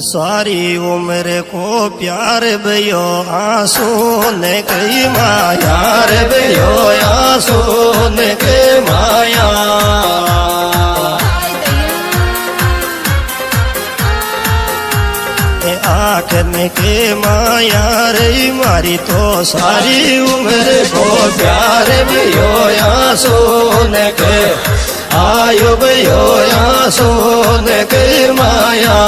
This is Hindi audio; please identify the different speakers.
Speaker 1: सारी उम्र को प्यार भयो आंसू ने कई माया रे भयो आंसू ने के माया आँख ने के माया रे मारी तो सारी उम्र को प्यार भयो आंसू ने के आयो भयो आंसू ने के माया